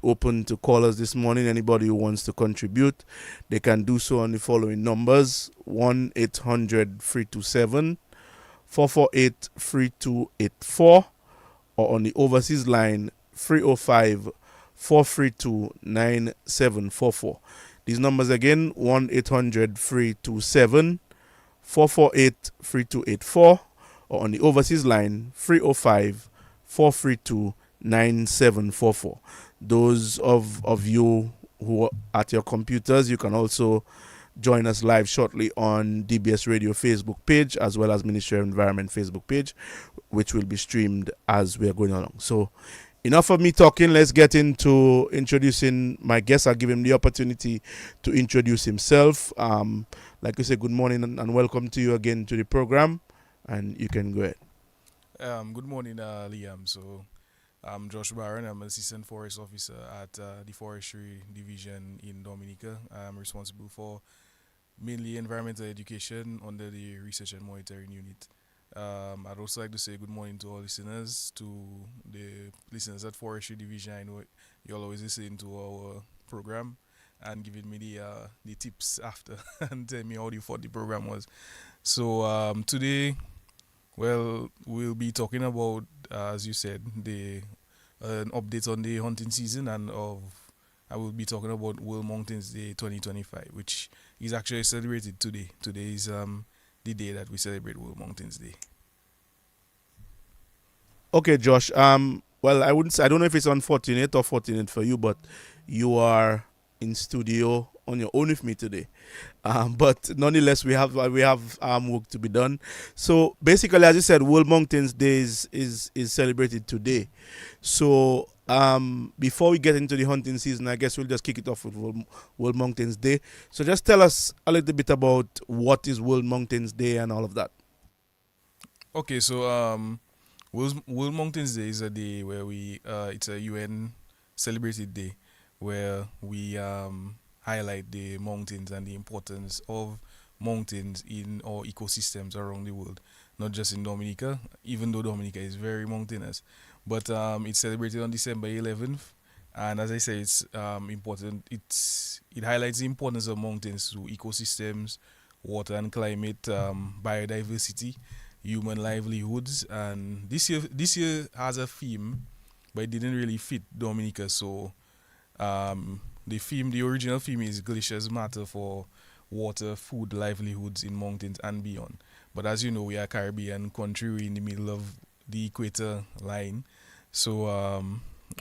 open to callers this morning. Anybody who wants to contribute, they can do so on the following numbers: 1-800-327-448-3284, or on the overseas line 305-432-9744. These numbers again: 1-800-327-448-3284, or on the overseas line 305-432-9744. Those of you who are at your computers, you can also join us live shortly on DBS Radio Facebook page, as well as Ministry of Environment Facebook page, which will be streamed as we are going along. So enough of me talking. Let's get into introducing my guest. I'll give him the opportunity to introduce himself. Like you say, good morning and welcome to you again to the program, and you can go ahead. Good morning, Liam. So, I'm Josh Barron. I'm Assistant Forest Officer at the Forestry Division in Dominica. I'm responsible for mainly environmental education under the Research and Monitoring Unit. I'd also like to say good morning to all listeners, to the listeners at Forestry Division. I know you're always listening to our program and giving me the tips after and tell me how you thought the program was. So today, well, we'll be talking about, as you said, the an update on the hunting season, and I will be talking about World Mountains Day 2025, which is actually celebrated today. Today is the day that we celebrate World Mountains Day. Okay, Josh. Well, I wouldn't. I don't know if it's unfortunate or fortunate for you, but you are in studio on your own with me today. But nonetheless, we have work to be done. So basically, as you said, World Mountains Day is celebrated today. So before we get into the hunting season, I guess we'll just kick it off with World Mountains Day. So just tell us a little bit about what is World Mountains Day and all of that. Okay, so World Mountains Day is a day where it's a UN celebrated day where we highlight the mountains and the importance of mountains in our ecosystems around the world, not just in Dominica, even though Dominica is very mountainous. But it's celebrated on December 11th, and as I say, it's important. It highlights the importance of mountains to ecosystems, water and climate, biodiversity, human livelihoods. And this year has a theme, but it didn't really fit Dominica. So the original theme is glaciers matter for water, food, livelihoods in mountains and beyond. But as you know, we are a Caribbean country. We're in the middle of the equator line, so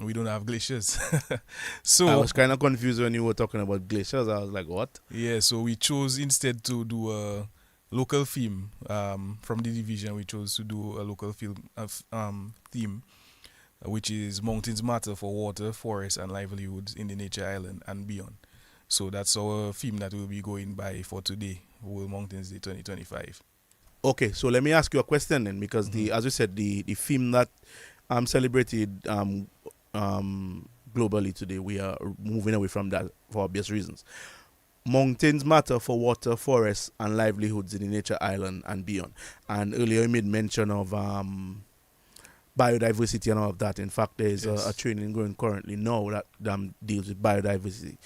we don't have glaciers. I So was kind of confused when you were talking about glaciers. I was like, what? yeah, so we chose instead to do a local theme from the division. We chose to do a local theme, which is Mountains Matter for Water, Forest, and Livelihoods in the Nature Island and beyond. So that's our theme that we'll be going by for today, World Mountains Day 2025. Okay, so let me ask you a question then, because as you said, the theme that celebrated globally today, we are moving away from that for obvious reasons. Mountains matter for water, forests, and livelihoods in the nature island and beyond. And earlier you made mention of biodiversity and all of that. In fact, there is Yes. a training going currently now that deals with biodiversity.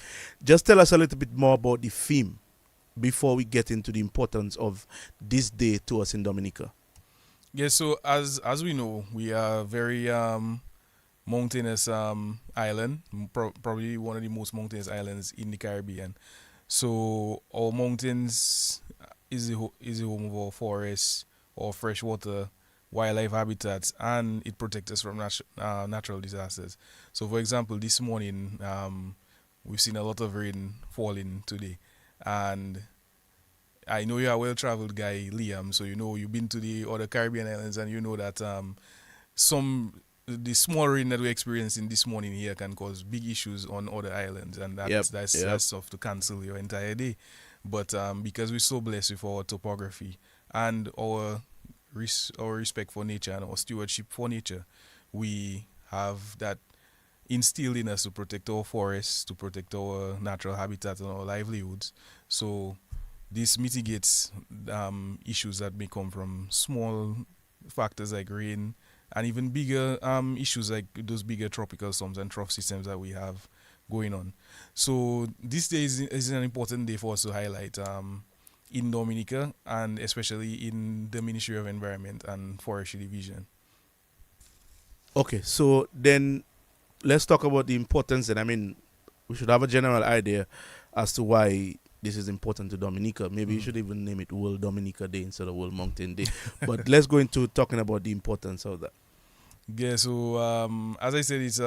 Just tell us a little bit more about the theme before we get into the importance of this day to us in Dominica. Yeah, so as we know, we are very mountainous island, probably one of the most mountainous islands in the Caribbean. So our mountains is the home of our forests, our freshwater, wildlife habitats, and it protects us from natural disasters. So, for example, this morning we've seen a lot of rain falling today, and I know you're a well-traveled guy, Liam. So you know you've been to the other Caribbean islands, and you know that the small rain that we're experiencing this morning here can cause big issues on other islands, and that's stuff to cancel your entire day. But because we're so blessed with our topography and our respect for nature and our stewardship for nature, we have that instilled in us to protect our forests, to protect our natural habitat and our livelihoods. So this mitigates issues that may come from small factors like rain, and even bigger issues like those bigger tropical storms and trough systems that we have going on. So this day is an important day for us to highlight in Dominica and especially in the Ministry of Environment and Forestry Division. Okay, so then let's talk about the importance. And I mean, we should have a general idea as to why this is important to Dominica. Maybe you Mm. should even name it World Dominica Day instead of World Mountain Day. But let's go into talking about the importance of that. Yeah, so as I said, it's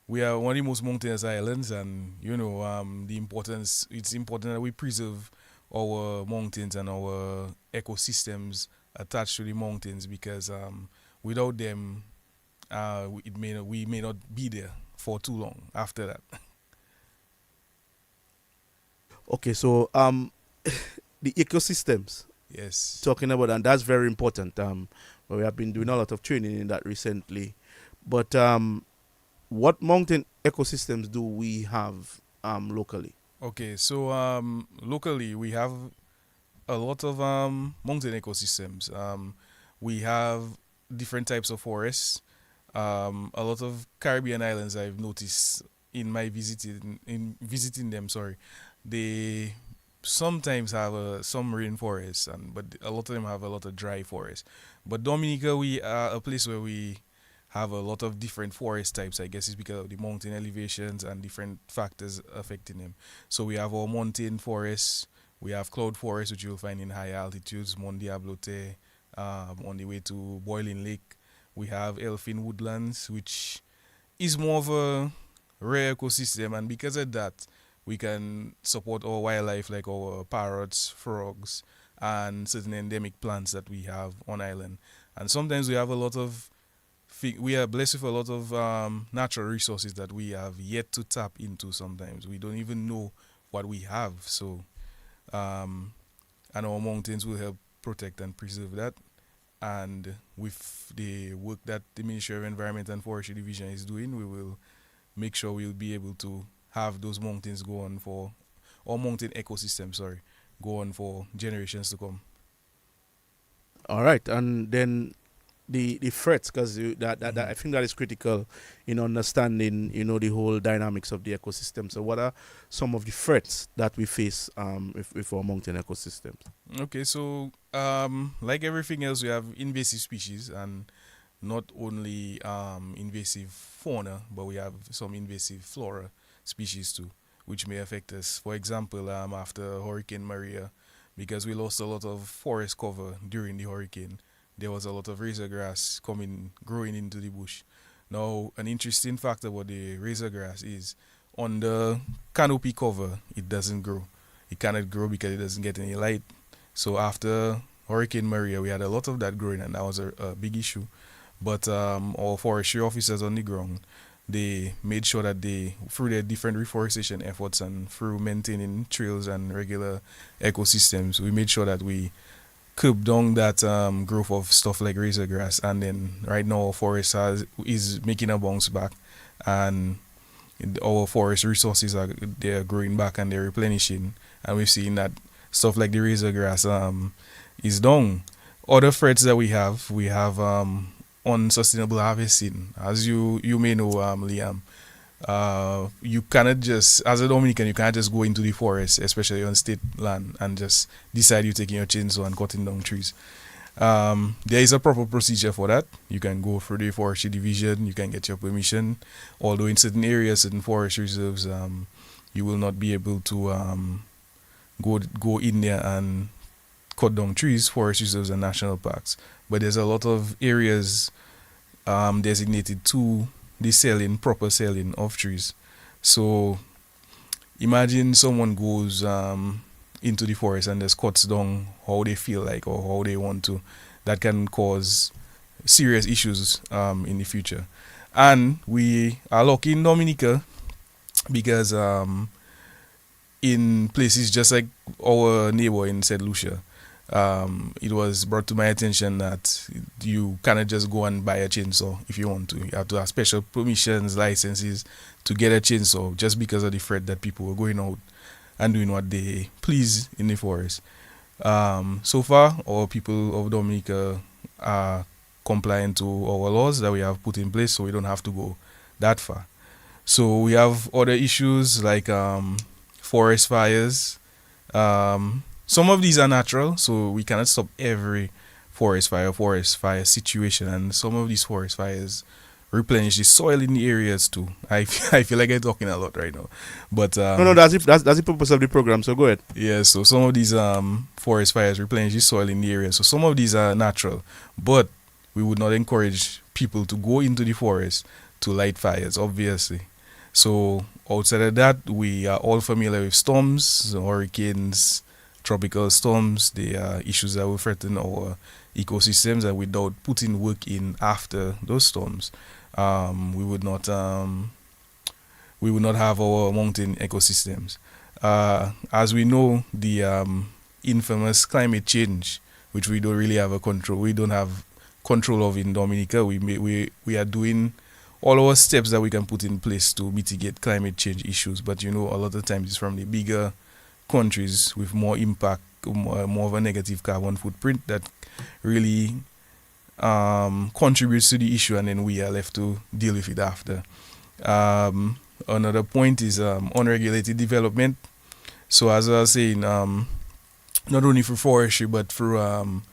we are one of the most mountainous islands, and the importance. It's important that we preserve our mountains and our ecosystems attached to the mountains because without them, we may not be there for too long after that. Okay, so the ecosystems Yes. talking about, and that's very important. We have been doing a lot of training in that recently. But what mountain ecosystems do we have locally? Okay, so locally we have a lot of mountain ecosystems. We have different types of forests. A lot of Caribbean islands I've noticed in visiting them. Sorry, they sometimes have some rainforests, but a lot of them have a lot of dry forests. But Dominica, we are a place where we have a lot of different forest types. I guess it's because of the mountain elevations and different factors affecting them. So we have our mountain forests, we have cloud forests, which you'll find in high altitudes, Mont Diablote, on the way to Boiling Lake. We have Elfin Woodlands, which is more of a rare ecosystem, and because of that, we can support our wildlife like our parrots, frogs, and certain endemic plants that we have on island. And sometimes we have a lot of we are blessed with a lot of natural resources that we have yet to tap into. Sometimes we don't even know what we have. So, and our mountains will help protect and preserve that. And with the work that the Ministry of Environment and Forestry Division is doing, we will make sure we'll be able to have those mountains go on for, or mountain ecosystem, sorry, go on for generations to come. All right, and then the threats, because that Mhm. I think that is critical in understanding the whole dynamics of the ecosystem. So what are some of the threats that we face with our mountain ecosystems? Okay, so like everything else, we have invasive species, and not only invasive fauna, but we have some invasive flora species too, which may affect us. For example, after Hurricane Maria, because we lost a lot of forest cover during the hurricane, there was a lot of razor grass growing into the bush. Now, an interesting fact about the razor grass is on the canopy cover, it doesn't grow. It cannot grow because it doesn't get any light. So after Hurricane Maria, we had a lot of that growing, and that was a big issue. But our forestry officers on the ground, they made sure that they, through their different reforestation efforts and through maintaining trails and regular ecosystems, we made sure that we curb down that growth of stuff like razor grass. And then right now, our forest is making a bounce back, and our forest resources they're growing back and they're replenishing. And we've seen that stuff like the razor grass is down. Other threats that we have unsustainable harvesting. As you may know, Liam, you cannot just, as a Dominican, you can't just go into the forest, especially on state land, and just decide you're taking your chainsaw and cutting down trees. There is a proper procedure for that. You can go through the forestry division, you can get your permission. Although in certain areas, certain forest reserves, you will not be able to go in there and cut down trees, forest reserves and national parks. But there's a lot of areas designated to the proper selling of trees. So imagine someone goes into the forest and just cuts down how they feel like or how they want to. That can cause serious issues in the future. And we are lucky in Dominica because in places just like our neighbor in St. Lucia, it was brought to my attention that you cannot just go and buy a chainsaw if you want to. You have to have special permissions, licenses to get a chainsaw just because of the threat that people were going out and doing what they please in the forest. So far, our people of Dominica are compliant to our laws that we have put in place, so we don't have to go that far. So we have other issues like forest fires. Some of these are natural, so we cannot stop every forest fire situation, and some of these forest fires replenish the soil in the areas too. I feel like I'm talking a lot right now, but No, that's the purpose of the program. So go ahead. yeah. So some of these forest fires replenish the soil in the area. So some of these are natural, but we would not encourage people to go into the forest to light fires, obviously. So outside of that, we are all familiar with storms, hurricanes, tropical storms. They are issues that will threaten our ecosystems, and without putting work in after those storms, we would not have our mountain ecosystems. As we know, the infamous climate change, which we don't really have a control, we don't have control of in Dominica. We are doing all our steps that we can put in place to mitigate climate change issues, but a lot of times it's from the bigger countries with more impact, more of a negative carbon footprint that really contributes to the issue, and then we are left to deal with it after. Another point is unregulated development. So as I was saying, not only for forestry but through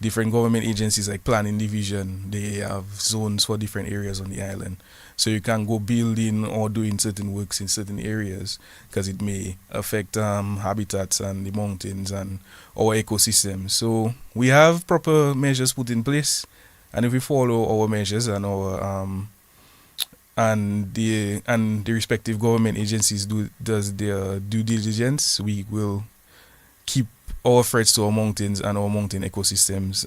different government agencies like planning division, they have zones for different areas on the island. So you can go building or doing certain works in certain areas because it may affect habitats and the mountains and our ecosystem. So we have proper measures put in place, and if we follow our measures and our and the respective government agencies does their due diligence, we will keep our threats to our mountains and our mountain ecosystems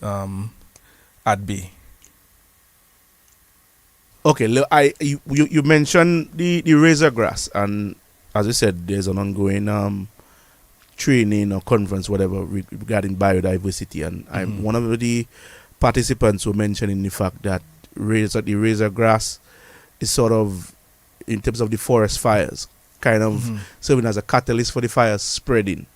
at bay. Okay, you mentioned the razor grass, and as you said, there's an ongoing training or conference, whatever, regarding biodiversity, and I'm one of the participants who mentioning the fact that the razor grass is sort of, in terms of the forest fires, kind of serving as a catalyst for the fires spreading.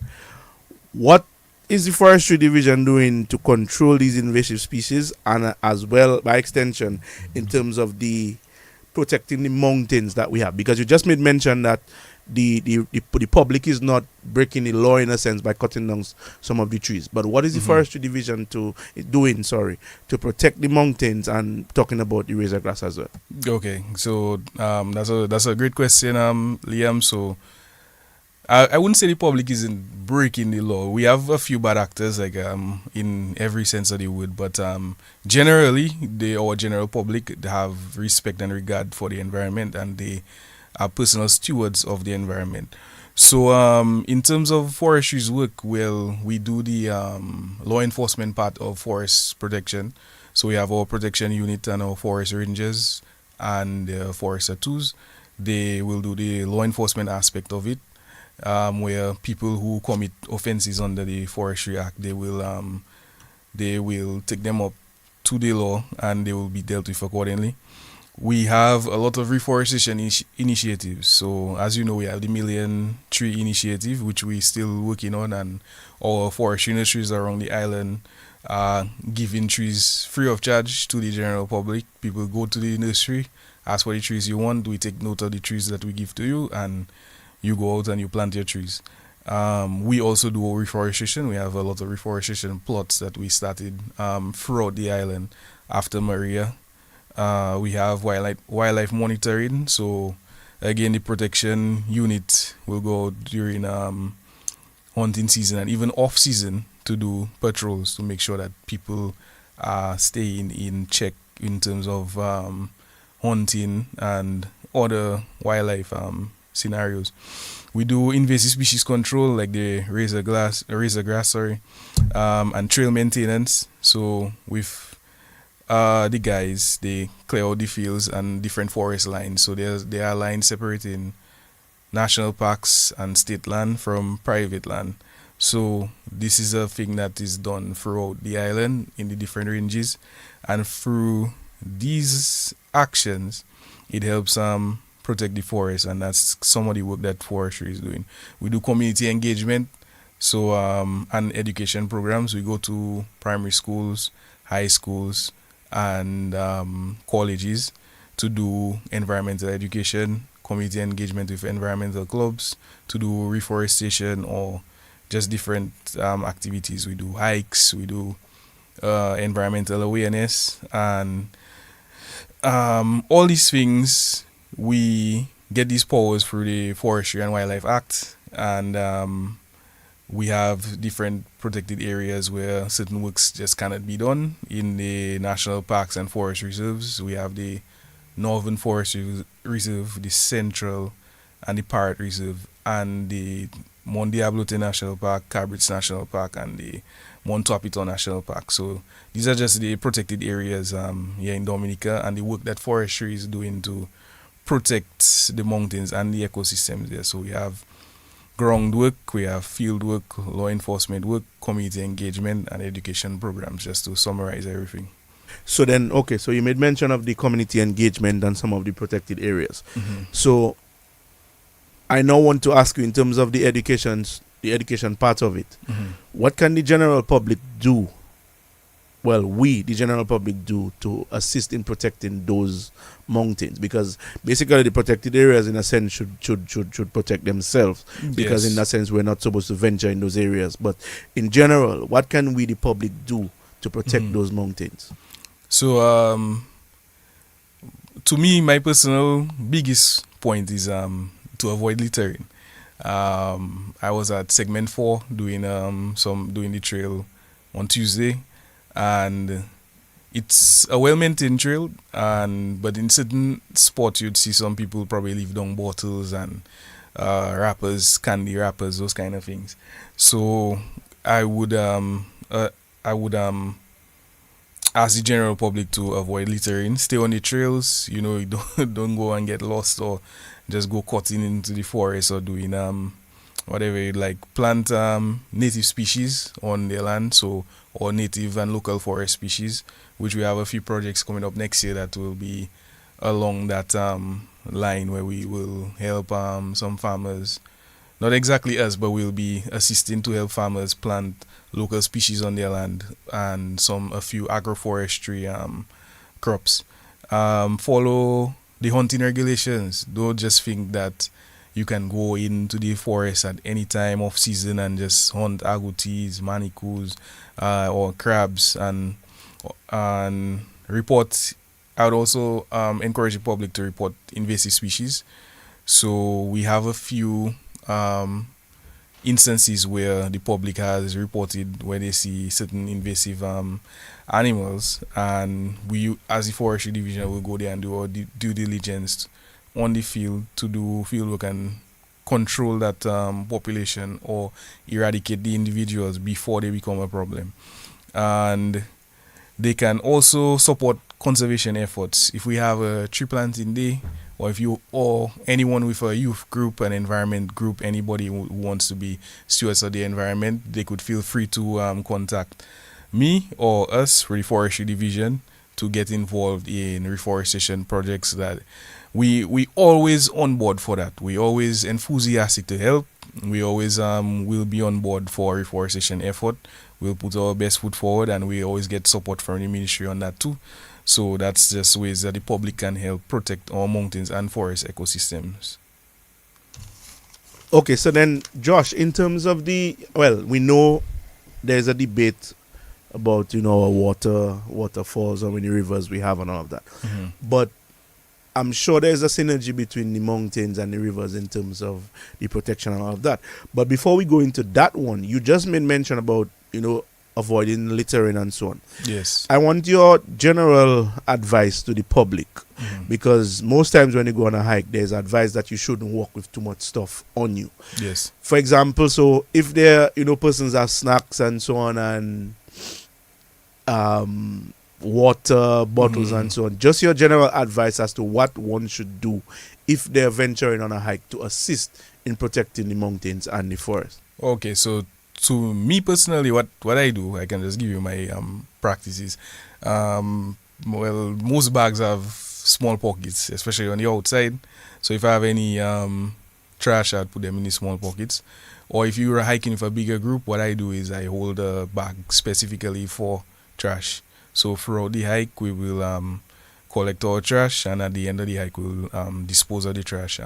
What is the forestry division doing to control these invasive species, and as well by extension in terms of the protecting the mountains that we have? Because you just made mention that the public is not breaking the law in a sense by cutting down some of the trees. But what is the forestry division doing to protect the mountains, and talking about the razor grass as well? Okay, so that's a great question, Liam. So I wouldn't say the public isn't breaking the law. We have a few bad actors, like in every sense of the word, but generally, our general public have respect and regard for the environment, and they are personal stewards of the environment. So in terms of forestry's work, well, we do the law enforcement part of forest protection. So we have our protection unit and our forest rangers and forester tools. They will do the law enforcement aspect of it, where people who commit offenses under the Forestry Act, they will take them up to the law and they will be dealt with accordingly. We have a lot of reforestation initiatives. So as you know, we have the Million Tree Initiative, which we're still working on, and our forestry nurseries around the island are giving trees free of charge to the general public. People go to the nursery, ask for the trees you want, we take note of the trees that we give to you, and you go out and you plant your trees. We also do reforestation. We have a lot of reforestation plots that we started throughout the island after Maria. We have wildlife monitoring. So again, the protection unit will go out during hunting season and even off season to do patrols to make sure that people are staying in check in terms of hunting and other wildlife scenarios. We do invasive species control, like the razor grass, and trail maintenance. So with the guys, they clear out the fields and different forest lines. So there are lines separating national parks and state land from private land. So this is a thing that is done throughout the island in the different ranges, and through these actions, it helps protect the forest, and that's some of the work that forestry is doing. We do community engagement, so and education programs. We go to primary schools, high schools, and colleges to do environmental education, community engagement with environmental clubs, to do reforestation or just different activities. We do hikes, we do environmental awareness, and all these things we get these powers through the Forestry and Wildlife Act, and we have different protected areas where certain works just cannot be done. In the national parks and forest reserves, we have the Northern Forest Reserve, the Central, and the Parrot Reserve, and the Mount Diablote National Park, Cabritz National Park, and the Mount Wapito National Park. So these are just the protected areas here in Dominica, and the work that forestry is doing to protect the mountains and the ecosystems there. So we have groundwork, we have field work, law enforcement work, community engagement, and education programs, just to summarize everything. So then, okay, so you made mention of the community engagement and some of the protected areas. So I now want to ask you, in terms of the education part of it, what can the general public do? Well, we, the general public, do to assist in protecting those mountains? Because basically, the protected areas, in a sense, should protect themselves. Because in that sense, we're not supposed to venture in those areas. But in general, what can we, the public, do to protect those mountains? So, to me, my personal biggest point is to avoid littering. I was at segment 4 doing the trail on Tuesday, and it's a well-maintained trail, but in certain spots you'd see some people probably leave down bottles and wrappers, candy wrappers, those kind of things. So I would ask the general public to avoid littering, stay on the trails. You don't go and get lost or just go cutting into the forest or doing whatever you like. Plant native species on their land, or native and local forest species, which we have a few projects coming up next year that will be along that line, where we will help some farmers, not exactly us, but we'll be assisting to help farmers plant local species on their land and a few agroforestry crops. Follow the hunting regulations. Don't just think that you can go into the forest at any time off season and just hunt agoutis, manicous, or crabs, and report. I would also encourage the public to report invasive species. So we have a few instances where the public has reported where they see certain invasive animals, and we, as the forestry division, will go there and do our due diligence on the field to do field work and control that population or eradicate the individuals before they become a problem. And they can also support conservation efforts. If we have a tree planting day, or anyone with a youth group, an environment group, anybody who wants to be stewards of the environment, they could feel free to contact me or us for the forestry division to get involved in reforestation projects. That we always on board for that. We always enthusiastic to help. We always will be on board for reforestation effort. We'll put our best foot forward, and we always get support from the ministry on that too. So that's just ways that the public can help protect our mountains and forest ecosystems. Okay, so then, Josh, in terms of we know there's a debate about, our waterfalls, how many rivers we have and all of that. But I'm sure there's a synergy between the mountains and the rivers in terms of the protection and all of that. But before we go into that one, you just made mention about, avoiding littering and so on. Yes. I want your general advice to the public, because most times when you go on a hike, there's advice that you shouldn't walk with too much stuff on you. Yes. For example, so if there, persons have snacks and so on, and water bottles and so on, just your general advice as to what one should do if they're venturing on a hike to assist in protecting the mountains and the forest. Okay, so to me personally, what I do, I can just give you my practices. Most bags have small pockets, especially on the outside. So if I have any trash, I'd put them in the small pockets. Or if you're hiking with a bigger group, what I do is I hold a bag specifically for trash. So throughout the hike, we will collect our trash, and at the end of the hike, we'll dispose of the trash.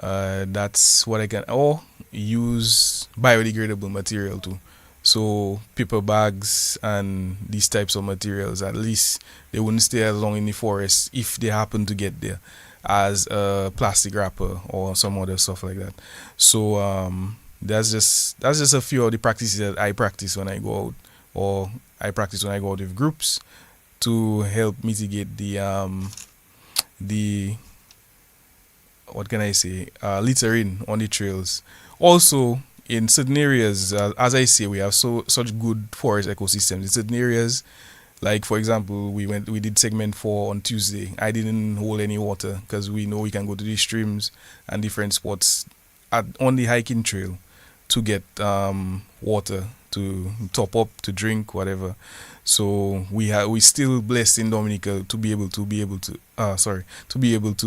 That's what I can. Or use biodegradable material too. So paper bags and these types of materials, at least they wouldn't stay as long in the forest if they happen to get there as a plastic wrapper or some other stuff like that. So that's just a few of the practices that I practice when I go out, or I practice when I go out with groups to help mitigate the what can I say, littering on the trails. Also, in certain areas, as I say, we have such good forest ecosystems. In certain areas, like for example, we did segment 4 on Tuesday. I didn't hold any water because we know we can go to the streams and different spots on the hiking trail to get water to top up, to drink, whatever. So we still blessed in Dominica to be able to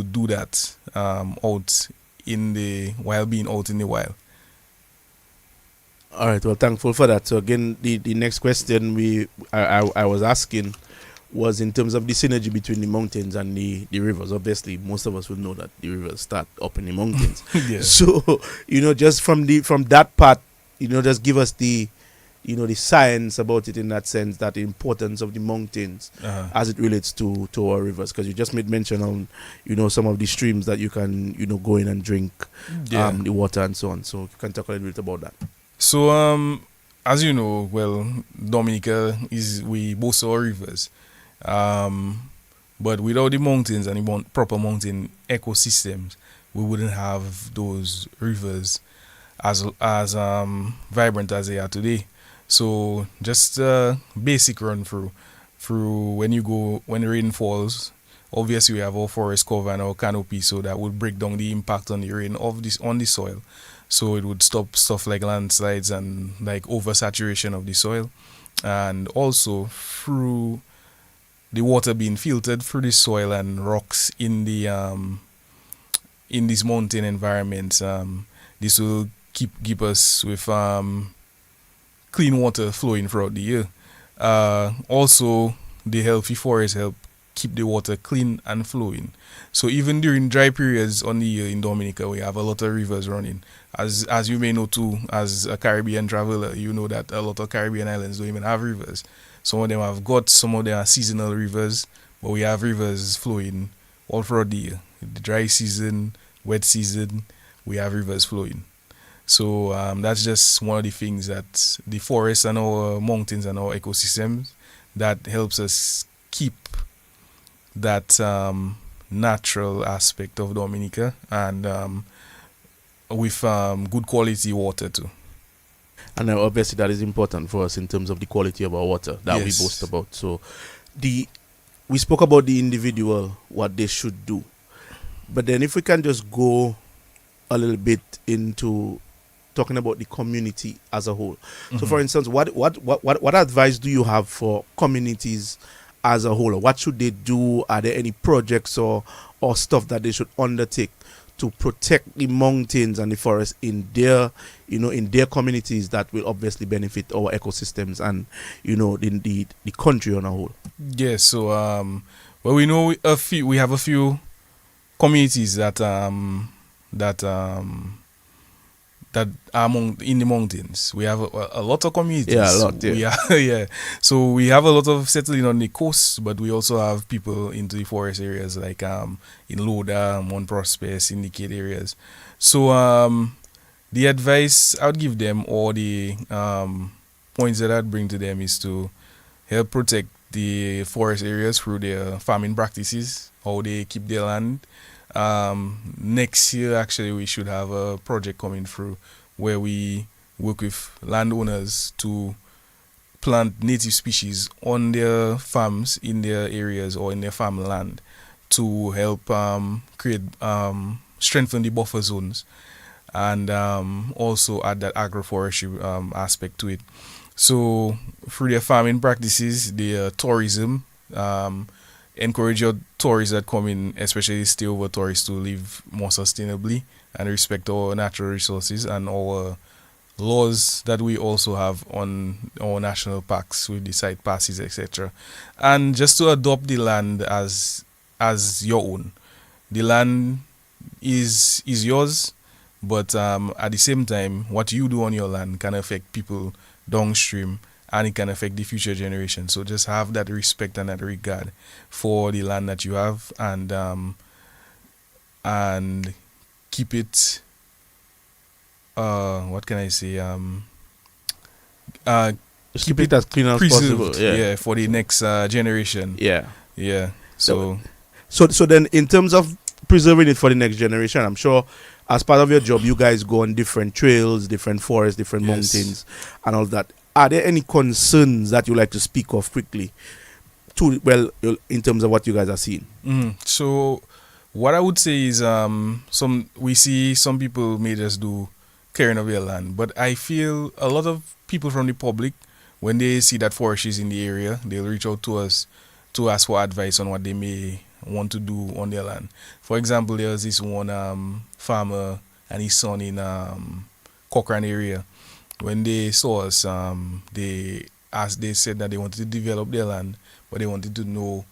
do that out in the while being out in the wild. All right, well, thankful for that. So again, the next question I was asking was in terms of the synergy between the mountains and the rivers. Obviously, most of us will know that the rivers start up in the mountains. Yeah. So just from that part, just give us the science about it, in that sense, that the importance of the mountains as it relates to our rivers, because you just made mention on some of the streams that you can go in and drink the water and so on. So you can talk a little bit about that. So as you know, well, Dominica we boast our rivers, but without the mountains and the proper mountain ecosystems, we wouldn't have those rivers as vibrant as they are today. So just a basic run through when rain falls. Obviously, we have our forest cover and our canopy, so that would break down the impact on the rain of this on the soil. So it would stop stuff like landslides and like oversaturation of the soil, and also through the water being filtered through the soil and rocks in the in these mountain environments. This will keep us with clean water flowing throughout the year. Also, the healthy forest help keep the water clean and flowing. So even during dry periods on the year in Dominica, we have a lot of rivers running. As you may know too, as a Caribbean traveler, you know that a lot of Caribbean islands don't even have rivers. Some of them have got, some of them are seasonal rivers, but we have rivers flowing all throughout the year. The dry season, wet season, we have rivers flowing. So that's just one of the things that the forests and our mountains and our ecosystems that helps us keep that natural aspect of Dominica, and with good quality water too. And obviously that is important for us in terms of the quality of our water that we Yes. boast about. So we spoke about the individual, what they should do. But then if we can just go a little bit into talking about the community as a whole. So for instance, what advice do you have for communities as a whole? What should they do? Are there any projects or stuff that they should undertake to protect the mountains and the forest in their communities that will obviously benefit our ecosystems and the country on a whole? Yes, so well, we know we have a few communities that that are in the mountains. We have a lot of communities. Yeah, a lot. Yeah. We are, yeah. So we have a lot of settling on the coast, but we also have people into the forest areas, like in Loda, Mount Prosper, Syndicate areas. So the advice I would give them, or the points that I'd bring to them, is to help protect the forest areas through their farming practices, how they keep their land. Next year, actually, we should have a project coming through where we work with landowners to plant native species on their farms, in their areas, or in their farmland, to help create strengthen the buffer zones, and also add that agroforestry aspect to it. So through their farming practices, their tourism, encourage your tourists that come in, especially stay over tourists, to live more sustainably and respect our natural resources and our laws that we also have on our national parks with the site passes, etc. And just to adopt the land as your own. The land is yours, but at the same time, what you do on your land can affect people downstream, and it can affect the future generation. So just have that respect and that regard for the land that you have, and keep it. What can I say? Just keep it as clean as possible. Preserved, yeah, for the next generation. Yeah. Yeah. So So then, in terms of preserving it for the next generation, I'm sure as part of your job, you guys go on different trails, different forests, different Yes. mountains, and all that. Are there any concerns that you like to speak of quickly? In terms of what you guys are seeing. So what I would say is we see some people may just do clearing of their land, but I feel a lot of people from the public, when they see that forest is in the area, they'll reach out to us to ask for advice on what they may want to do on their land. For example, there was this one farmer and his son in Cochrane area. When they saw us, they said that they wanted to develop their land, but they wanted to know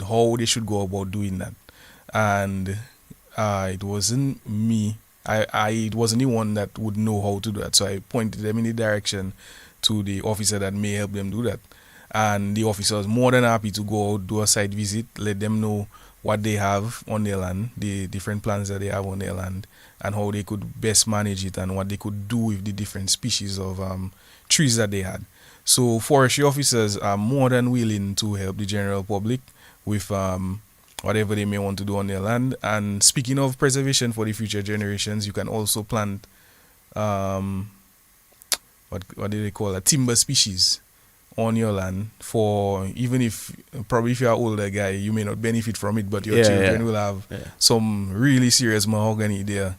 how they should go about doing that. And it wasn't me. It wasn't the one that would know how to do that. So I pointed them in the direction to the officer that may help them do that. And the officer was more than happy to go out, do a site visit, let them know what they have on their land, the different plants that they have on their land, and how they could best manage it, and what they could do with the different species of trees that they had. So forestry officers are more than willing to help the general public with whatever they may want to do on their land. And speaking of preservation for the future generations, you can also plant what do they call a timber species on your land, for even if probably if you're an older guy you may not benefit from it, but your children will have some really serious mahogany there,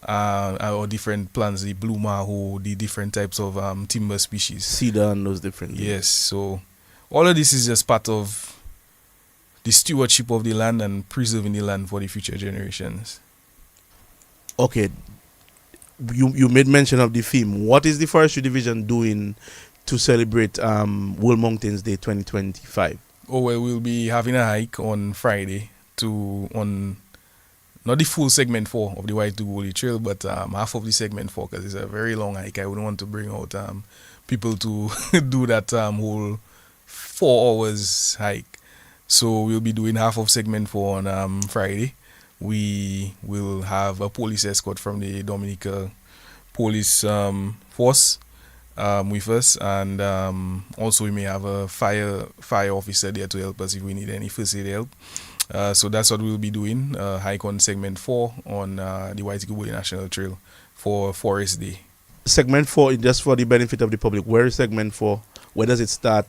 or different plants, the blue maho, the different types of timber species, Cedar and those different things. Yes, so all of this is just part of the stewardship of the land and preserving the land for the future generations. Okay, you made mention of the theme. What is the Forestry Division doing to celebrate World Mountains Day 2025? Oh well, we'll be having a hike on Friday on not the full segment 4 of the White Dugoli Trail, but half of the segment 4, because it's a very long hike. I wouldn't want to bring out people to do that whole 4 hours hike. So we'll be doing half of segment 4 on Friday. We will have a police escort from the Dominica Police Force with us, and also we may have a fire officer there to help us if we need any first aid help. So that's what we'll be doing, hike on segment 4 on the White Dugoli National Trail for Forest Day. Segment 4, just for the benefit of the public, where is segment 4? Where does it start?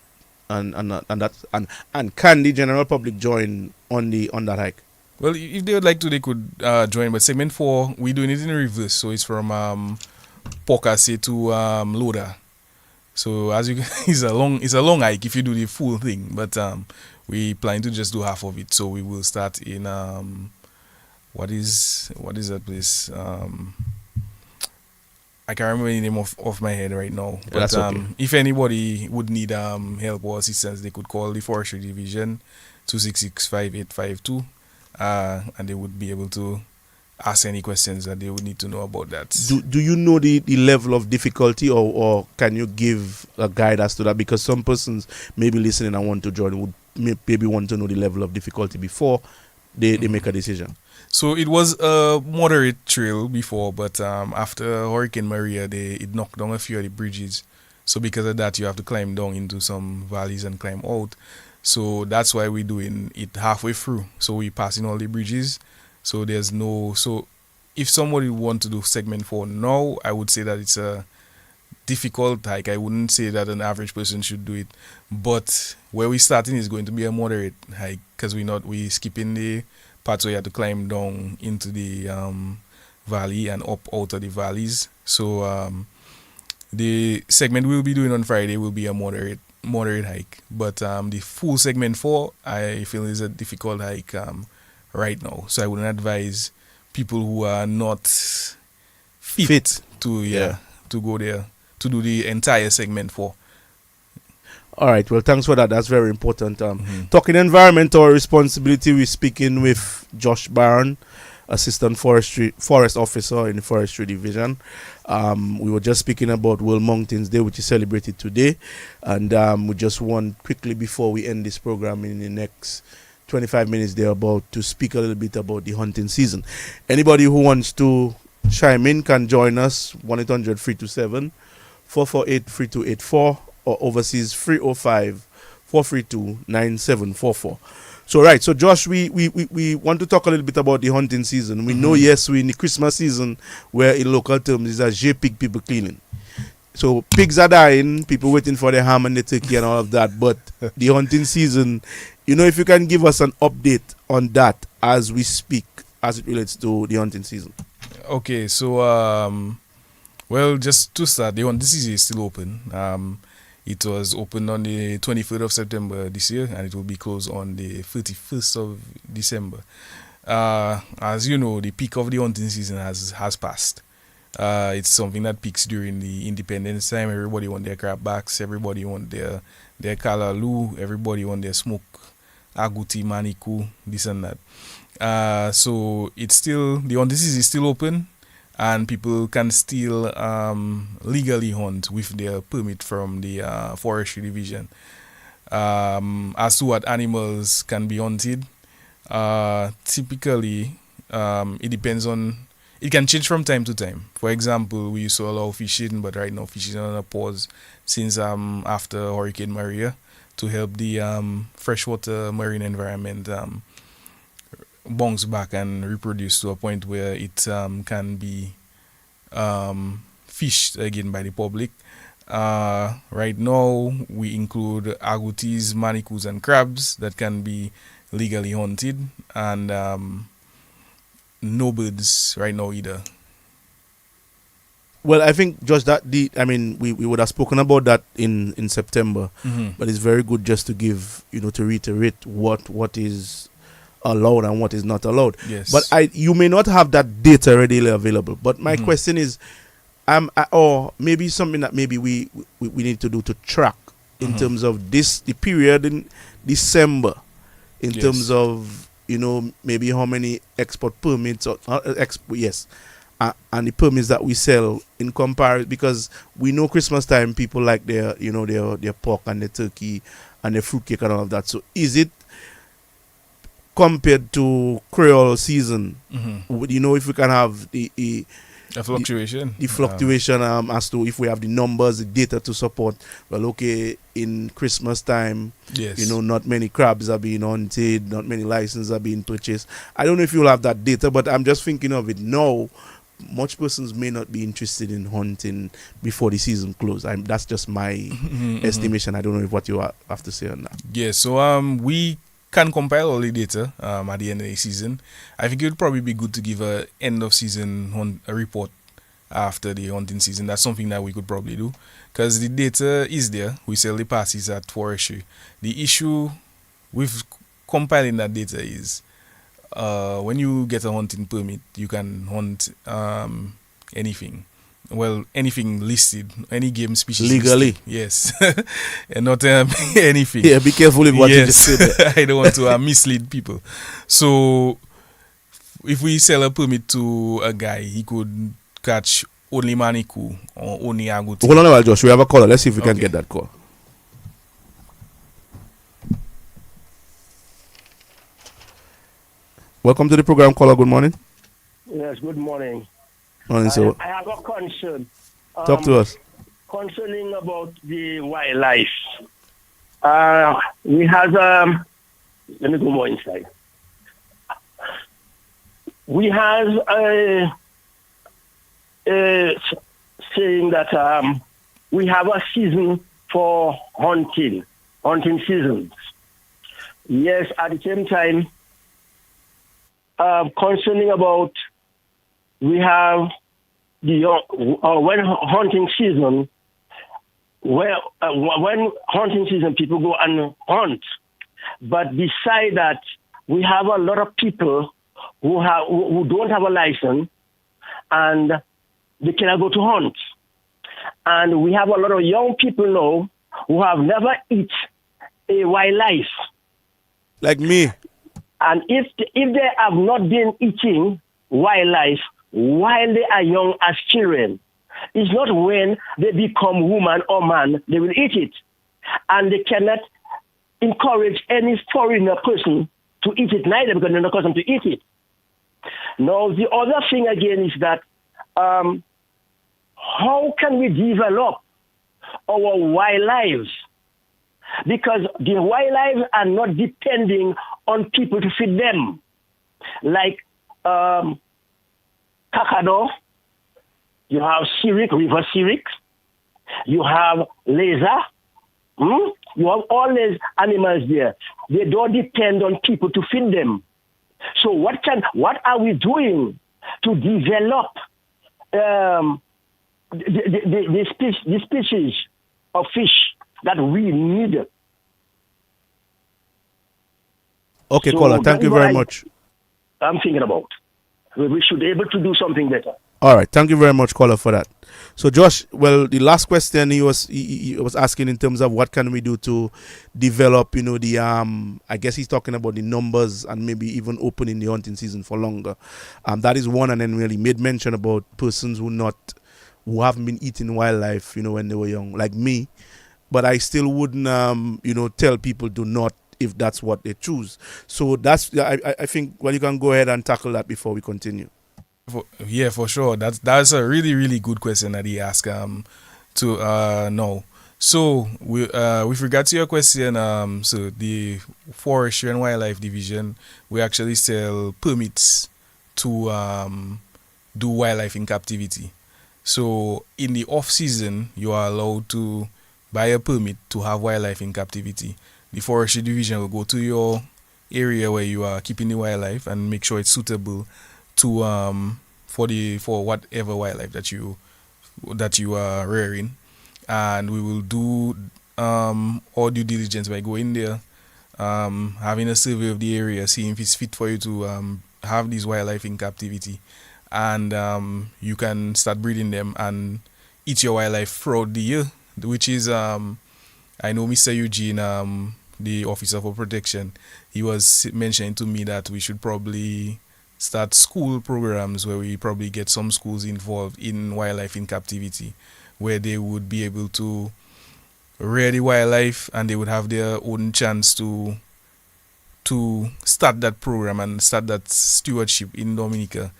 And can the general public join on that hike? Well, if they would like to, they could join. But segment 4, we're doing it in reverse, so it's from Pokase to Loda. So as you it's a long hike if you do the full thing. But we plan to just do half of it. So we will start in what is that place? I can't remember the name off my head right now. But That's okay. If anybody would need help or assistance, they could call the Forestry Division 266-5852, and they would be able to ask any questions that they would need to know about that. Do you know the level of difficulty, or can you give a guide as to that? Because some persons may be listening and want to join, would maybe want to know the level of difficulty before they make a decision. So it was a moderate trail before, but after Hurricane Maria, it knocked down a few of the bridges. So because of that, you have to climb down into some valleys and climb out. So that's why we're doing it halfway through. So we're passing all the bridges. So if somebody want to do segment 4 now, I would say that it's a difficult hike. I wouldn't say that an average person should do it. But where we're starting is going to be a moderate hike, because we skipping the parts where you have to climb down into the valley and up out of the valleys. So the segment we'll be doing on Friday will be a moderate hike. But the full segment 4, I feel, is a difficult hike right now. So I wouldn't advise people who are not fit to to go there to do the entire segment for. All right. Well, thanks for that. That's very important. Talking environmental responsibility, we're speaking with Josh Barron, Assistant Forest Officer in the Forestry Division. We were just speaking about World Mountains Day, which is celebrated today. And we just want quickly, before we end this program in the next 25 minutes, they're about to speak a little bit about the hunting season. Anybody who wants to chime in can join us, 1-800-327-448-3284 or overseas 305-432-9744. So right, so Josh, we want to talk a little bit about the hunting season. We know, yes, we're in the Christmas season, where in local terms is a J-pig people cleaning. So pigs are dying, people waiting for their ham and the turkey and all of that. But the hunting season, if you can give us an update on that as we speak, as it relates to the hunting season. Okay, so well, just to start, the hunting season is still open. It was opened on the 23rd of September this year, and it will be closed on the 31st of December. As you know, the peak of the hunting season has passed. It's something that peaks during the independence time. Everybody want their crab backs, everybody want their kalaloo, everybody want their smoke, agouti, manikou, this and that. So it's still, the hunting season is still open, and people can still legally hunt with their permit from the Forestry Division. As to what animals can be hunted, typically it depends on, it can change from time to time. For example, we used to allow fishing, but right now fishing is on a pause since after Hurricane Maria, to help the freshwater marine environment bounce back and reproduce to a point where it can be fished again by the public. Right now, we include agoutis, manicous, and crabs that can be legally hunted, and no birds right now either. Well, I think just that we would have spoken about that in September, but it's very good just to give, to reiterate what is allowed and what is not allowed. Yes. But you may not have that data readily available. But my question is, or maybe something that maybe we need to do to track in terms of the period in December, in terms of maybe how many export permits or and the permits that we sell in comparison, because we know Christmas time people like their pork and their turkey and their fruitcake and all of that. So is it compared to Creole season? If we can have the fluctuation, the fluctuation as to if we have the numbers, the data to support. Well, okay, in Christmas time, yes, not many crabs are being hunted, not many licenses are being purchased. I don't know if you'll have that data, but I'm just thinking of it now. Much persons may not be interested in hunting before the season closes. That's just my estimation. I don't know what you have to say on that. Yeah, so we can compile all the data at the end of the season. I think it would probably be good to give a end of season a report after the hunting season. That's something that we could probably do, because the data is there. We sell the passes at forestry. The issue with compiling that data is when you get a hunting permit, you can hunt anything. Well, anything listed, any game species legally, listed. Yes, and not anything. Yeah, be careful with what you just said. I don't want to mislead people. So, if we sell a permit to a guy, he could catch only manikou or only agouti. Hold on a while, Josh. We have a caller. Let's see if we can get that call. Welcome to the program, caller. Good morning. Yes, good morning. Morning, sir. I have a concern. Talk to us. Concerning about the wildlife. We have, let me go more inside. We have saying that we have a season for hunting seasons. Yes, at the same time, concerning about we have the when hunting season, when hunting season people go and hunt, but beside that we have a lot of people who don't have a license and they cannot go to hunt. And we have a lot of young people now who have never eat a wildlife. Like me. And if they have not been eating wildlife while they are young as children, it's not when they become woman or man they will eat it. And they cannot encourage any foreigner person to eat it neither, because they're not accustomed to eat it. Now, the other thing again is that how can we develop our wildlife? Because the wildlife are not depending on people to feed them. Like Kakado, you have Syrinx, River Syrinx, you have Laser, you have all these animals there. They don't depend on people to feed them. So what are we doing to develop the species of fish that we need? Okay, caller, thank you very much. I'm thinking about. We should be able to do something better. All right, thank you very much, caller, for that. So, Josh, well, the last question he was asking in terms of what can we do to develop, the I guess he's talking about the numbers and maybe even opening the hunting season for longer. That is one, and then really made mention about persons who haven't been eating wildlife, when they were young, like me. But I still wouldn't, tell people to not if that's what they choose. So that's I think you can go ahead and tackle that before we continue. For sure. That's a really, really good question that he asked to know. So with regard to your question, so the Forestry and Wildlife Division, we actually sell permits to do wildlife in captivity. So in the off season, you are allowed to buy a permit to have wildlife in captivity. The Forestry Division will go to your area where you are keeping the wildlife and make sure it's suitable to for whatever wildlife that you are rearing, and we will do all due diligence by going there, having a survey of the area, seeing if it's fit for you to have these wildlife in captivity, and you can start breeding them and eat your wildlife throughout the year, which is I know Mr. Eugene, the Officer for Protection, he was mentioning to me that we should probably start school programs where we probably get some schools involved in wildlife in captivity, where they would be able to rear the wildlife and they would have their own chance to start that program and start that stewardship in Dominica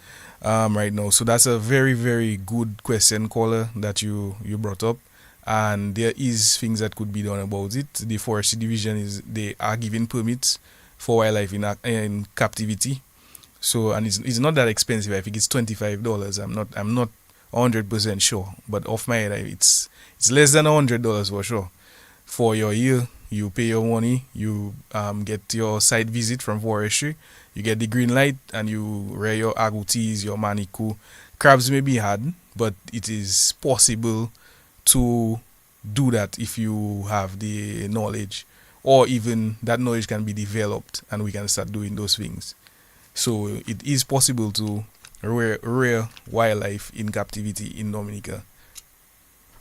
right now. So that's a very, very good question, caller, that you brought up. And there is things that could be done about it. The Forestry Division they are giving permits for wildlife in captivity. So, and it's not that expensive. I think it's $25. I'm not 100% sure, but off my head, it's less than $100 for sure. For your year, you pay your money, you get your site visit from forestry, you get the green light, and you rear your agoutis, your manikou. Crabs may be hard, but it is possible to do that if you have the knowledge, or even that knowledge can be developed and we can start doing those things. So it is possible to rear wildlife in captivity in Dominica.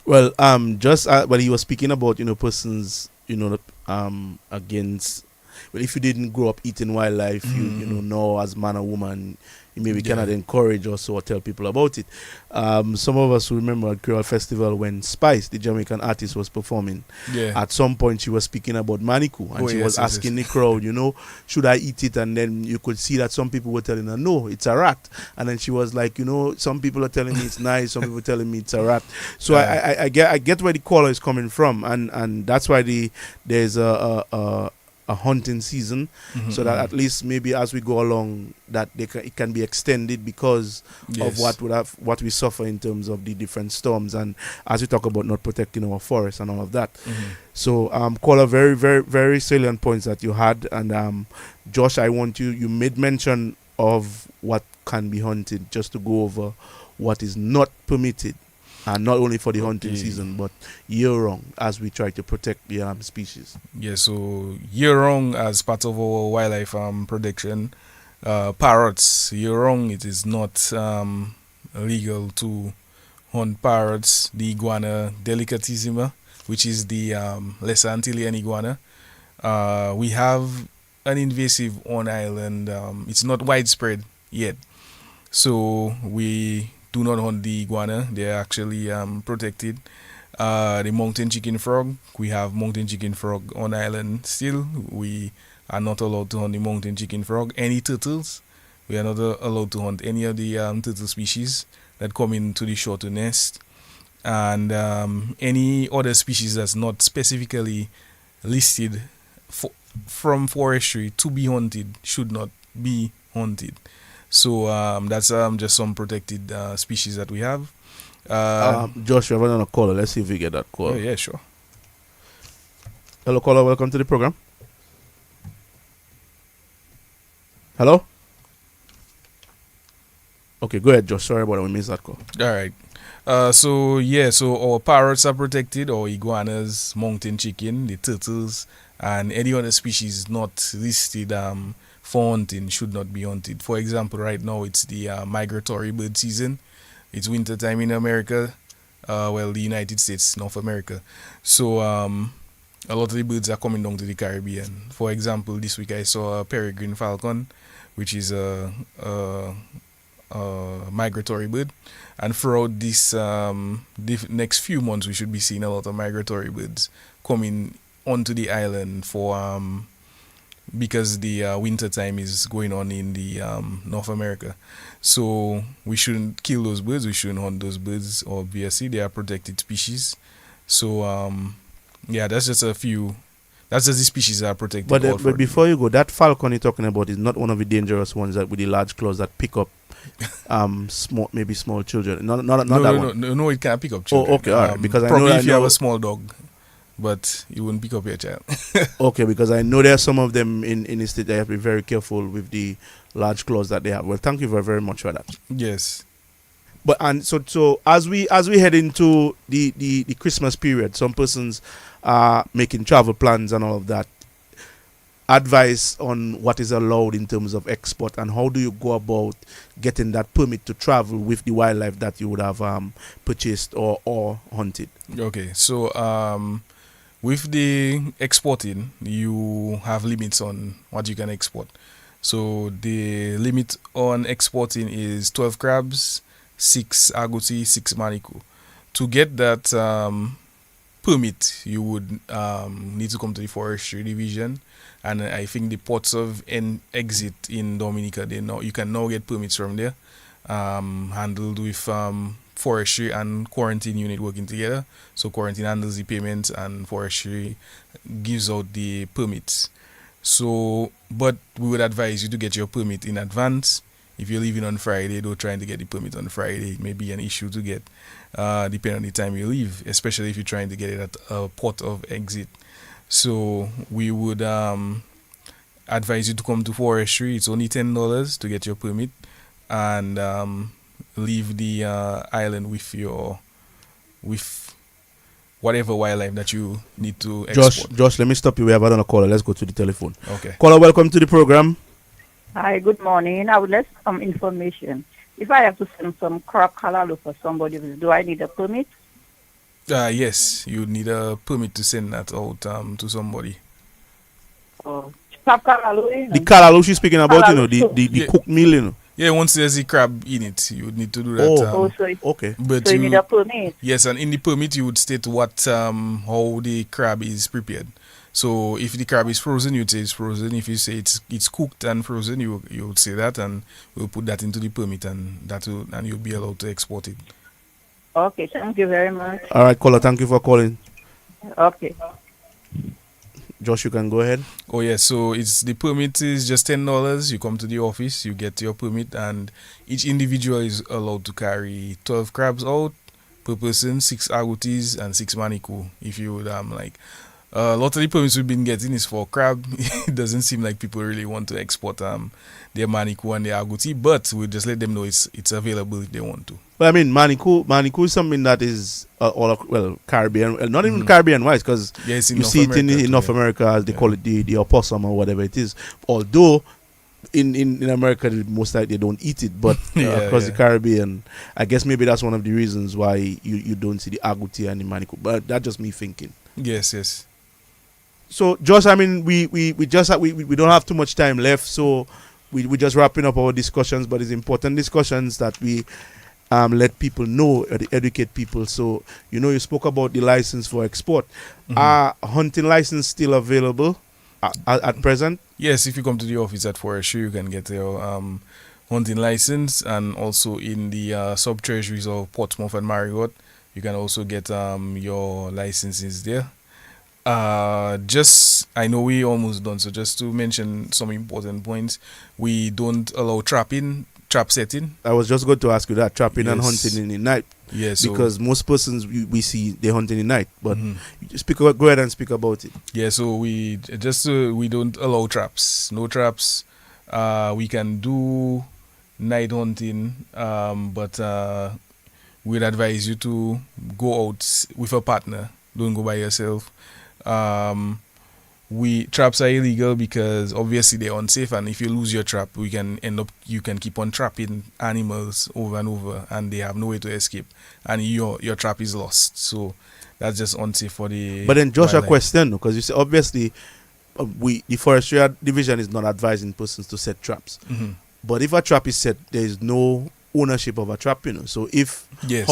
Well, just when he was speaking about persons against, well, if you didn't grow up eating wildlife, you know as man or woman, you maybe cannot encourage us or tell people about it. Some of us who remember at Creole Festival when Spice, the Jamaican artist, was performing. Yeah. At some point, she was speaking about manikou, and she was asking the crowd, should I eat it? And then you could see that some people were telling her, no, it's a rat. And then she was like, some people are telling me it's nice, some people are telling me it's a rat. So I get where the caller is coming from, and that's why there's a hunting season, so that at least maybe as we go along that it can be extended because of what we suffer in terms of the different storms, and as we talk about not protecting our forests and all of that. So caller, very, very, very salient points that you had, and Josh, I want you made mention of what can be hunted, just to go over what is not permitted, and not only for the hunting season, but year-round, as we try to protect the species. Yeah, so year-round, as part of our wildlife protection, parrots, year-round, it is not legal to hunt parrots, the iguana delicatissima, which is the lesser Antillean iguana. We have an invasive on island. It's not widespread yet, so we do not hunt the iguana. They're actually protected. The mountain chicken frog. We have mountain chicken frog on island still. We are not allowed to hunt the mountain chicken frog. Any turtles. We are not allowed to hunt any of the turtle species that come into the shore to nest. And any other species that's not specifically listed from forestry to be hunted should not be hunted. So that's just some protected species that we have. Josh, we have another caller. Let's see if we get that call. Oh, yeah, sure. Hello, caller. Welcome to the program. Hello? Okay, go ahead, Josh. Sorry about it. We missed that call. All right. So our parrots are protected, our iguanas, mountain chicken, the turtles, and any other species not listed for hunting should not be hunted. For example, right now it's the migratory bird season. It's winter time in America, the United States, North America. So a lot of the birds are coming down to the Caribbean. For example, this week I saw a peregrine falcon, which is a migratory bird, and throughout this next few months we should be seeing a lot of migratory birds coming onto the island for because the winter time is going on in the North America. So we shouldn't kill those birds, we shouldn't hunt those birds. Obviously they are protected species. So that's just the species that are protected. But before you go, that falcon you're talking about is not one of the dangerous ones that with the large claws that pick up small children. Not that one. No, it can't pick up children. Oh, okay, all right. Because probably I know if you have a small dog, but you wouldn't pick up your child. Okay, because I know there are some of them in the state that you have to be very careful with the large claws that they have. Well, thank you very, very much for that. Yes. But and so as we head into the Christmas period, some persons are making travel plans and all of that. Advice on what is allowed in terms of export, and how do you go about getting that permit to travel with the wildlife that you would have purchased or hunted. Okay, so with the exporting, you have limits on what you can export. So the limit on exporting is 12 crabs, 6 agouti, 6 manikou. To get that permit, you would need to come to the forestry division, and I think the ports of exit in Dominica, you can now get permits from there, handled with forestry and quarantine unit working together. So quarantine handles the payments and forestry gives out the permits. So, but we would advise you to get your permit in advance. If you're leaving on Friday, though, trying to get the permit on Friday, it may be an issue to get, depending on the time you leave, especially if you're trying to get it at a port of exit. So we would advise you to come to forestry. It's only $10 to get your permit, and leave the island with whatever wildlife that you need to export. Josh, let me stop you. We have another caller. Let's go to the telephone. Okay. Caller, welcome to the program. Hi, good morning. I would like some information. If I have to send some crab callaloo for somebody, do I need a permit? Yes, you need a permit to send that out to somebody. Oh, crab callaloo, The callaloo she's speaking about, the cooked meal, you know. Yeah, once there's a crab in it, you would need to do that. Okay. But so you need a permit? Yes, and in the permit you would state what how the crab is prepared. So if the crab is frozen, you'd say it's frozen. If you say it's cooked and frozen, you would say that, and we'll put that into the permit, and you'll be allowed to export it. Okay, thank you very much. All right, caller, thank you for calling. Okay. Josh, you can go ahead. Oh yeah, so the permit is just $10. You come to the office, you get your permit, and each individual is allowed to carry 12 crabs out per person, 6 agoutis and 6 manikou. If you would like. A lot of the permits we've been getting is for crab. It doesn't seem like people really want to export their manikou and their agouti, but we'll just let them know it's available if they want to. Well, I mean, manikou is something that is Caribbean, not even Caribbean wise, because you see it in North America, as they call it the opossum or whatever it is. Although in America, most likely they don't eat it, but across the Caribbean, I guess maybe that's one of the reasons why you don't see the agouti and the manico. But that's just me thinking. Yes. So, Josh, I mean, we don't have too much time left, so we're just wrapping up our discussions. But it's important discussions that we let people know, educate people. So, you spoke about the license for export. Are hunting license still available at present? Yes, if you come to the office at Forestry, you can get your hunting license, and also in the sub-treasuries of Portsmouth and Marriott, you can also get your licenses there. I know we almost done, so just to mention some important points, we don't allow trap setting. I was just going to ask you that, trapping and hunting in the night. Yes, because most persons we see they hunt in the night, but go ahead and speak about it. Yeah, so we don't allow traps. No traps. We can do night hunting, but we'd advise you to go out with a partner. Don't go by yourself. Traps are illegal because obviously they're unsafe, and if you lose your trap, you can keep on trapping animals over and over, and they have no way to escape, and your trap is lost. So that's just unsafe for the. But then, Josh, a question, because you say obviously, the forestry division is not advising persons to set traps. But if a trap is set, there is no ownership of a trap, So if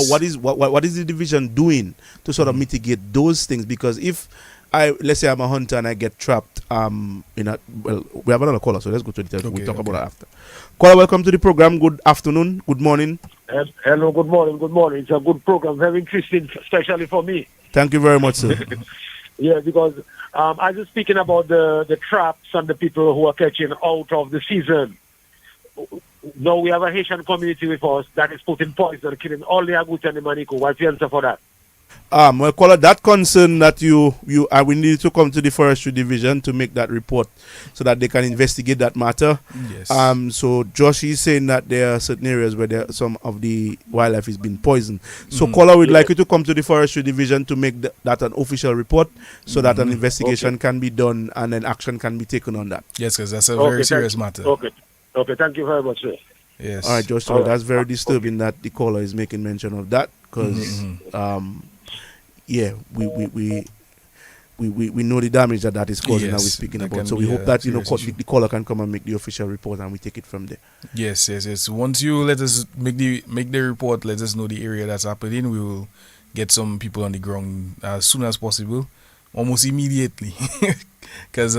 what is the division doing to sort of mitigate those things? Because if let's say I'm a hunter and I get trapped, we have another caller, so let's go to the telephone. We'll talk about that after. Caller, welcome to the program. Good afternoon. Good morning. Hello, good morning. Good morning. It's a good program, very interesting, especially for me. Thank you very much, sir. Yeah, because I was speaking about the traps and the people who are catching out of the season. Now we have a Haitian community with us that is putting poison, killing all the agouti and the manico. What's the answer for that? Well, caller, that concern that we need to come to the forestry division to make that report so that they can investigate that matter. Yes. So Josh is saying that there are certain areas where some of the wildlife is being poisoned. So caller, we'd like you to come to the forestry division to make that an official report so that an investigation can be done and then action can be taken on that. Yes, because that's a very serious matter. Okay, thank you very much, sir. Yes. All right, Josh, so that's very disturbing that the caller is making mention of that, because we know the damage that is causing that we're speaking about. So we hope that the caller can come and make the official report and we take it from there. Yes. Once you let us make the report, let us know the area that's happening. We will get some people on the ground as soon as possible, almost immediately. Because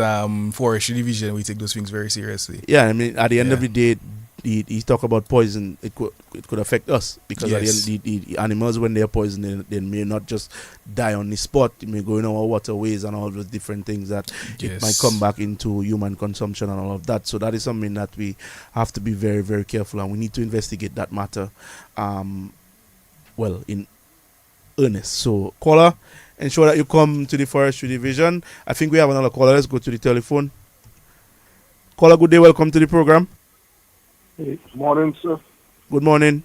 forestry division, we take those things very seriously. Yeah, I mean, at the end of the day, he talk about poison. It could affect us, because at the end, the animals, when they are poisoned, they may not just die on the spot. It may go in our waterways and all those different things that it might come back into human consumption and all of that. So that is something that we have to be very, very careful, and we need to investigate that matter, in earnest. So caller, ensure that you come to the forestry division. I think we have another caller. Let's go to the telephone. Caller, good day. Welcome to the program. Hey, morning, sir. Good morning.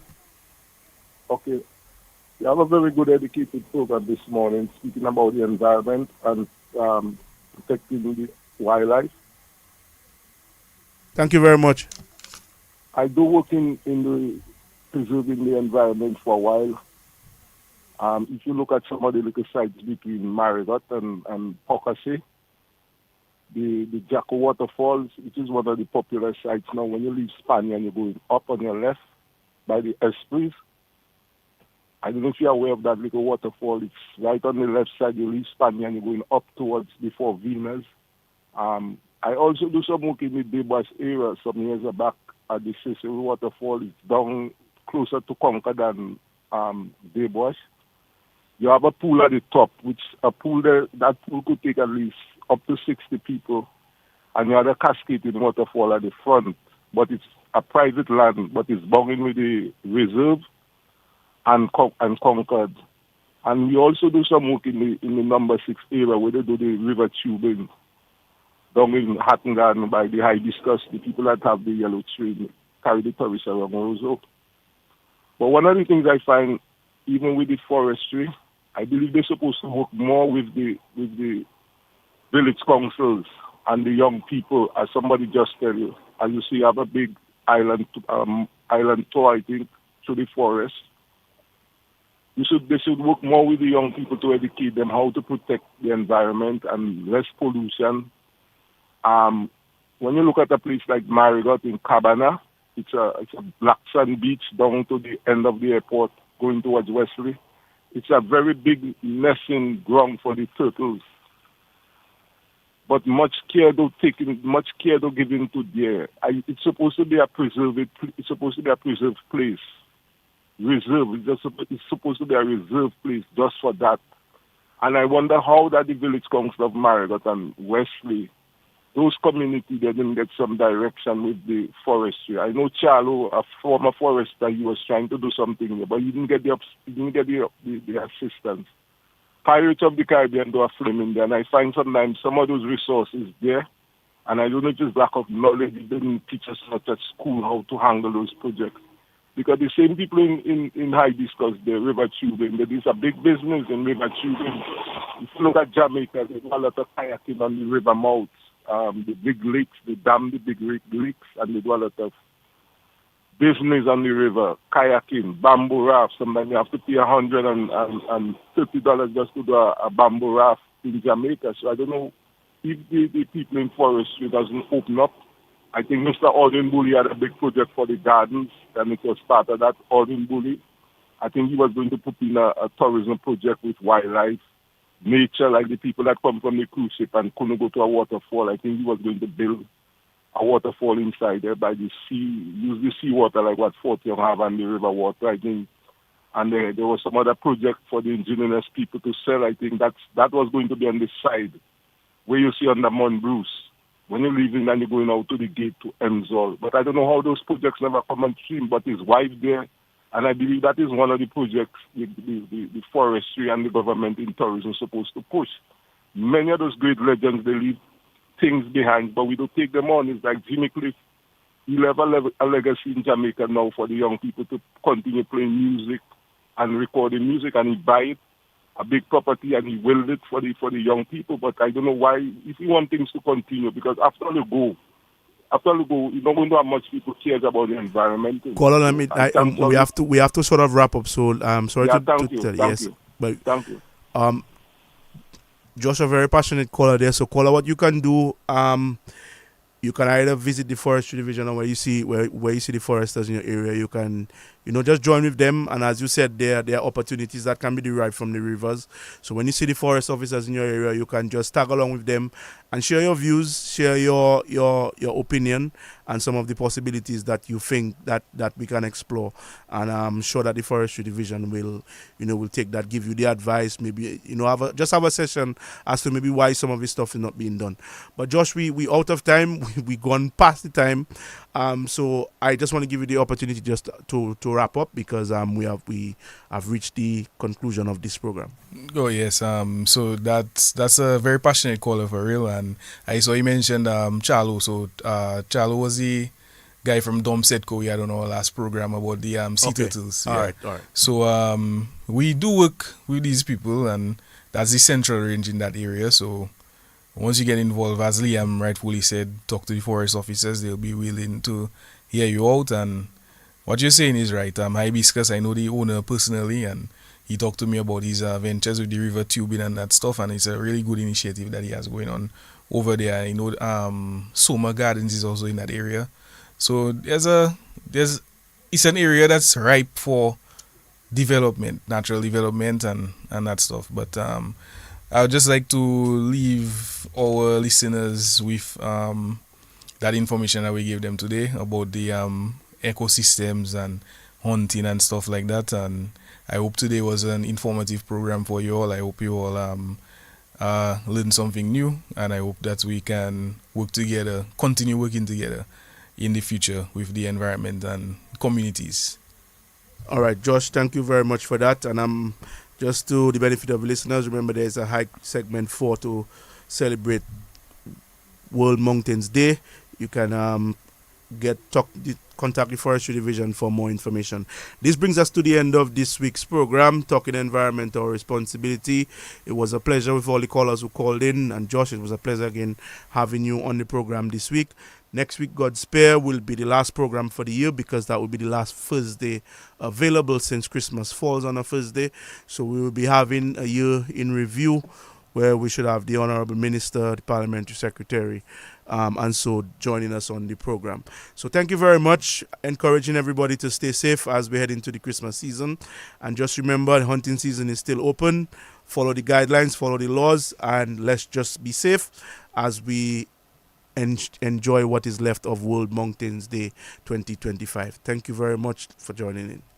Okay. You have a very good educated program this morning, speaking about the environment and protecting the wildlife. Thank you very much. I do work in the preserving the environment for a while. If you look at some of the little sites between Marriott and Pocasset, the Jacko Waterfalls, which is one of the popular sites now. When you leave Spania and you're going up on your left by the Esprit, I don't know if you're aware of that little waterfall. It's right on the left side. You leave Spania and you're going up towards before Venus. I also do some work in the Desbois area some years back at the Cicero Waterfall. It's down closer to Concord than Desbois. You have a pool at the top, which a pool there, that pool could take at least up to 60 people. And you have a cascading waterfall at the front, but it's a private land, but it's bounded with the reserve and Concord. And we also do some work in the number 6 area where they do the river tubing down in Hatton Garden by the hibiscus, the people that have the yellow tree carry the tourists around Roseau. But one of the things I find, even with the forestry, I believe they're supposed to work more with the village councils and the young people, as somebody just tell you. As you see, you have a big island tour, I think, to the forest. They should work more with the young people to educate them how to protect the environment and less pollution. When you look at a place like Marigot in Cabana, it's a black sand beach down to the end of the airport going towards Wesley. It's a very big nesting ground for the turtles. But much care though given to there. It's supposed to be a preserved. It's supposed to be a preserved place. Reserve. It's supposed to be a reserved place just for that. And I wonder how that the village council of Marigot and Wesley, those communities, they didn't get some direction with the forestry. I know Charlo, a former forester, he was trying to do something here, but he didn't get the assistance. Pirates of the Caribbean do a film in there, and I find sometimes some of those resources there, and I don't know if it's lack of knowledge. They didn't teach us not at school how to handle those projects. Because the same people in Hibiscus, the river tubing, there is a big business in river tubing. If you look at Jamaica, there's a lot of kayaking on the river mouths, the big lakes, they dam the big lakes, and they do a lot of business on the river, kayaking, bamboo raft. Sometimes you have to pay $130 just to do a bamboo raft in Jamaica. So I don't know if the people in forestry doesn't open up. I think Mr. Alden Bully had a big project for the gardens, and it was part of that Alden Bully. I think he was going to put in a tourism project with wildlife, nature, like the people that come from the cruise ship and couldn't go to a waterfall. I think he was going to build a waterfall inside there by the sea, use the seawater like what Fort Young have and the river water, I think. And there was some other project for the indigenous people to sell. I think that was going to be on the side where you see under Mount Bruce. When you're leaving and you're going out to the gate to Emsall. But I don't know how those projects never come on stream, but it's wide there. And I believe that is one of the projects the forestry and the government in tourism is supposed to push. Many of those great legends, they leave things behind, but we don't take them on. It's like Jimmy Cliff. He left a legacy in Jamaica now for the young people to continue playing music and recording music, and he buy it, a big property, and he willed it for the young people. But I don't know why, if you want things to continue, because after all you go, you're not going to have much people cares about the environment. Colin, we have to sort of wrap up. So sorry to thank you. But thank you. Josh, a very passionate caller there. So caller, what you can do, you can either visit the forestry division, or where you see the foresters in your area, you can just join with them. And as you said, there are opportunities that can be derived from the rivers. So when you see the forest officers in your area, you can just tag along with them and share your views, share your opinion, and some of the possibilities that you think that we can explore. And I'm sure that the forestry division will take that, give you the advice, maybe have a session as to maybe why some of this stuff is not being done. But Josh, we out of time. We gone past the time. So I just want to give you the opportunity just to wrap up, because we have reached the conclusion of this program. Oh yes. So that's a very passionate caller for real. And I saw you mentioned Charlo. So Charlo was the guy from Dom Setco we had on our last program about the sea turtles. All right. So we do work with these people, and that's the central range in that area. So once you get involved, as Liam rightfully said, talk to the forest officers. They'll be willing to hear you out. And what you're saying is right. Hibiscus, I know the owner personally, and he talked to me about his ventures with the river tubing and that stuff, and it's a really good initiative that he has going on over there. I know Soma Gardens is also in that area. So it's an area that's ripe for development, natural development and that stuff. But I would just like to leave our listeners with that information that we gave them today about the ecosystems and hunting and stuff like that. And I hope today was an informative program for you all. I hope you all learned something new, and I hope that we can continue working together in the future with the environment and communities. All right, Josh, thank you very much for that. And just to the benefit of listeners, remember there's a hike segment 4 to celebrate World Mountains Day. You can contact the Forestry Division for more information. This brings us to the end of this week's program, Talking Environmental Responsibility. It was a pleasure with all the callers who called in. And Josh, it was a pleasure again having you on the program this week. Next week, God spare, will be the last program for the year because that will be the last Thursday available since Christmas falls on a Thursday. So we will be having a year in review where we should have the Honorable Minister, the Parliamentary Secretary, and so joining us on the program. So thank you very much. Encouraging everybody to stay safe as we head into the Christmas season. And just remember, the hunting season is still open. Follow the guidelines, follow the laws, and let's just be safe as we enjoy what is left of World Mountains Day 2025. Thank you very much for joining in.